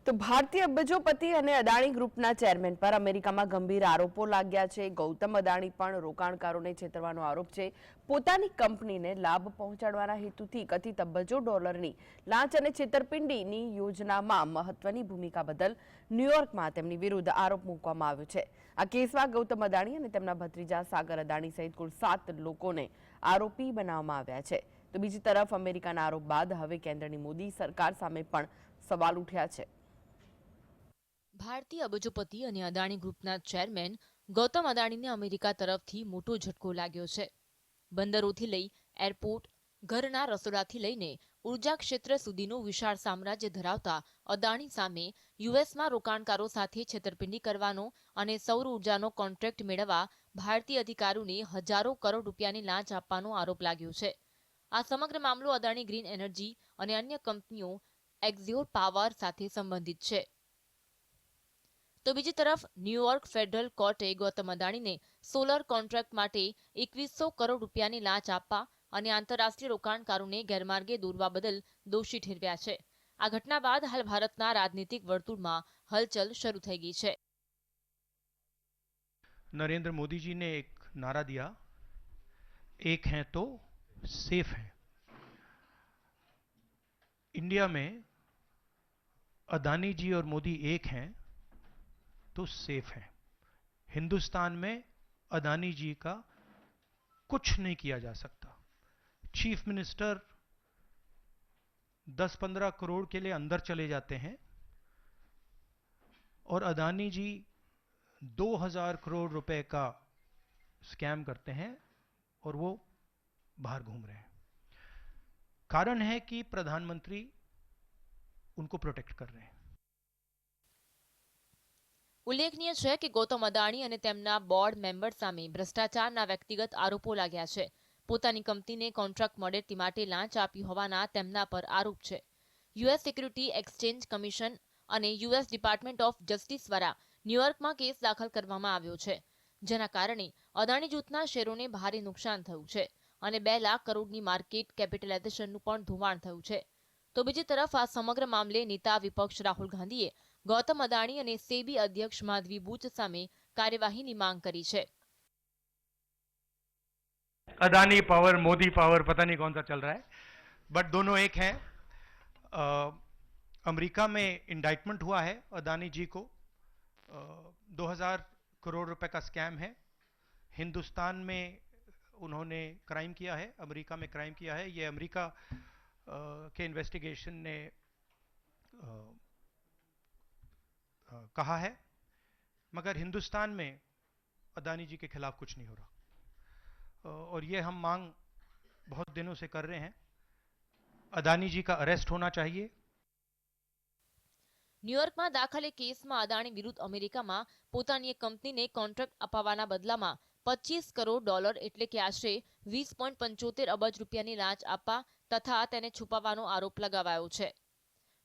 તો ભારતીય અબજોપતિ અને અદાણી ગ્રુપના ચેરમેન પર અમેરિકામાં ગંભીર આરોપો લાગ્યા છે। ગૌતમ અદાણી પણ રોકાણકારોને છેતરવાનો આરોપ છે। પોતાની કંપનીને લાભ પહોંચાડવાના હેતુથી કથિત અબજો ડોલરની લાંચ અને છેતરપિંડીની યોજનામાં મહત્વની ભૂમિકા બદલ ન્યૂયોર્કમાં તેમની વિરુદ્ધ આરોપ મૂકવામાં આવ્યો છે। આ કેસમાં ગૌતમ અદાણી અને તેમના ભત્રીજા સાગર અદાણી સહિત કુલ 7 લોકોને આરોપી બનાવવામાં આવ્યા છે। તો બીજી તરફ અમેરિકાના આરોપ બાદ હવે કેન્દ્રની મોદી સરકાર સામે પણ સવાલ ઉઠ્યા છે। ભારતીય અબજોપતિ અને અદાણી ગ્રુપના ચેરમેન ગૌતમ અદાણીને અમેરિકા તરફથી મોટો ઝટકો લાગ્યો છે। બંદરોથી લઈ એરપોર્ટ, ઘરના રસોડાથી લઈને ઉર્જા ક્ષેત્ર સુધીનું વિશાળ સામ્રાજ્ય ધરાવતા અદાણી સામે યુએસમાં રોકાણકારો સાથે છેતરપિંડી કરવાનો અને સૌર ઉર્જાનો કોન્ટ્રાક્ટ મેળવવા ભારતીય અધિકારીઓને હજારો કરોડ રૂપિયાની લાંચ આપવાનો આરોપ લાગ્યો છે। આ સમગ્ર મામલો અદાણી ગ્રીન એનર્જી અને અન્ય કંપનીઓ એક્ઝિયોર પાવર સાથે સંબંધિત છે। તો બીજી તરફ ન્યૂયોર્ક ફેડરલ કોર્ટે ગૌતમ અદાણીને સોલર કોન્ટ્રાક્ટ માટે 2100 કરોડ રૂપિયાની લાંચ આપવા અને આંતરરાષ્ટ્રીય રોકાણકારોને ગેરમાર્ગે દોરવા બદલ દોષી ઠેરવ્યા છે। આ ઘટના બાદ હાલ ભારતના રાજનીતિક વર્તુળમાં હલચલ શરૂ થઈ ગઈ છે। नरेंद्र मोदी जी ने एक नारा दिया, एक हैं तो सेफ हैं। इंडिया में अदानी जी और मोदी एक हैं तो सेफ है। हिंदुस्तान में अदानी जी का कुछ नहीं किया जा सकता। चीफ मिनिस्टर 10-15 करोड़ के लिए अंदर चले जाते हैं और अदानी जी 2000 करोड़ रुपए का स्कैम करते हैं और वो बाहर घूम रहे हैं। कारण है कि प्रधानमंत्री उनको प्रोटेक्ट कर रहे हैं। ઉલ્લેખનીય છે કે ગૌતમ અદાણી અને તેમના બોર્ડ મેમ્બર સામે ભ્રષ્ટાચારના વ્યક્તિગત આરોપો લાગ્યા છે। પોતાની કંપનીને કોન્ટ્રાક્ટ મળે તે માટે લાંચ આપી હોવાના તેમના પર આરોપ છે। યુએસ સિક્યુરિટી એક્સચેન્જ કમિશન અને યુએસ ડિપાર્ટમેન્ટ ઓફ જસ્ટિસ દ્વારા ન્યૂયોર્કમાં કેસ દાખલ કરવામાં આવ્યો છે, જેના કારણે અદાણી જૂથના શેરોને ભારે નુકસાન થયું છે અને 2 લાખ કરોડની માર્કેટ કેપિટલાઇઝેશનનું પણ ધોવાણ થયું છે। તો બીજી તરફ આ સમગ્ર મામલે નેતા વિપક્ષ રાહુલ ગાંધીએ गौतम अदाणी और सेबी अध्यक्ष माधवी बूच सामे कार्यवाही की मांग करी है। अदानी पावर, मोदी पावर, पता नहीं कौन सा चल रहा है, बट दोनों एक हैं। अमेरिका में इंडाइटमेंट हुआ है अदानी जी को। 2000 करोड़ रुपए का स्कैम है। हिंदुस्तान में उन्होंने क्राइम किया है, अमेरिका में क्राइम किया है। ये अमेरिका के इन्वेस्टिगेशन ने कहा है, मगर हिंदुस्तान में अदानी जी के खिलाफ कुछ नहीं हो रहा और ये हम मांग बहुत दिनों से कर रहे हैं। अदानी जी का अरेस्ट होना चाहिए। ન્યૂયોર્ક માં દાખલ કેસમાં અદાણી વિરુદ્ધ અમેરિકામાં પોતાની એક કંપનીને કોન્ટ્રાક્ટ અપાવવાના બદલામાં 25 કરોડ ડોલર એટલે કે આશરે 20.75 અબજ રૂપિયાની લાંચ આપવા તથા તેને છુપાવવાનો આરોપ લગાવાયો છે।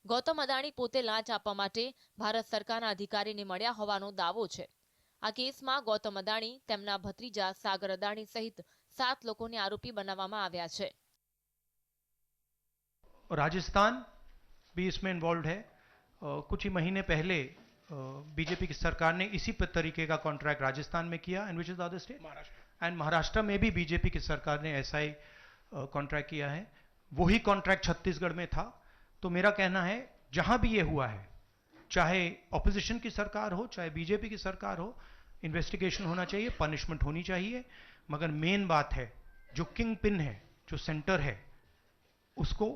ગૌતમ અદાણી પોતે લાંચ આપવા માટે ભારત સરકારના અધિકારીને મળ્યા હોવાનો દાવો છે। આ કેસમાં ગૌતમ અદાણી, તેમના ભત્રીજા સાગર અદાણી સહિત 7 લોકોને આરોપી બનાવવામાં આવ્યા છે। राजस्थान भी इसमें इन्वॉल्व है। कुछ ही महीने पहले बीजेपी की सरकार ने इसी तरीके का कॉन्ट्रैक्ट राजस्थान में किया, and which is the other state, Maharashtra में भी बीजेपी की सरकार ने ऐसा ही कॉन्ट्रैक्ट किया है। वही कॉन्ट्रैक्ट छत्तीसगढ़ में था। तो मेरा कहना है जहां भी ये हुआ है, चाहे ऑपोजिशन की सरकार हो चाहे बीजेपी की सरकार हो, इन्वेस्टिगेशन होना चाहिए, पनिशमेंट होनी चाहिए। मगर मेन बात है जो किंग पिन है, जो सेंटर है, उसको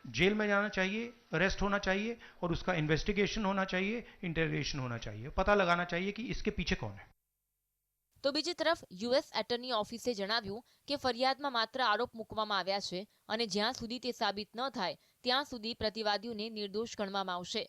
जेल में जाना चाहिए, अरेस्ट होना चाहिए और उसका इन्वेस्टिगेशन होना चाहिए, इंटरोगेशन होना चाहिए, पता लगाना चाहिए कि इसके पीछे कौन है। तो बीजी तरफ યુએસ એટર્ની ઓફિસે જણાવ્યું કે ફરિયાદમાં માત્ર આરોપ મૂકવામાં આવ્યા છે અને જ્યાં સુધી તે સાબિત ન થાય ત્યાં સુધી પ્રતિવાદીઓને નિર્દોષ ગણવામાં આવશે।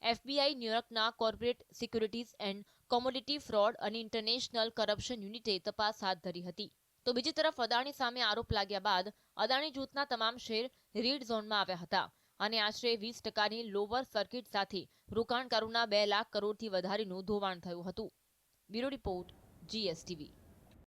એફબીઆઈ ન્યૂયોર્કના corporate securities and commodity fraud અને ઇન્ટરનેશનલ કરપ્શન યુનિટે તપાસ હાથ ધરી હતી। તો બીજી તરફ અદાણી સામે આરોપ લાગ્યા બાદ અદાણી જૂથના તમામ શેર રીડ ઝોનમાં આવ્યા હતા અને આશરે 20% લોવર સર્કિટ સાથે રોકાણકારોના 2 લાખ કરોડથી વધારેનું ધોવાણ થયું હતું। Bureau report GSTV।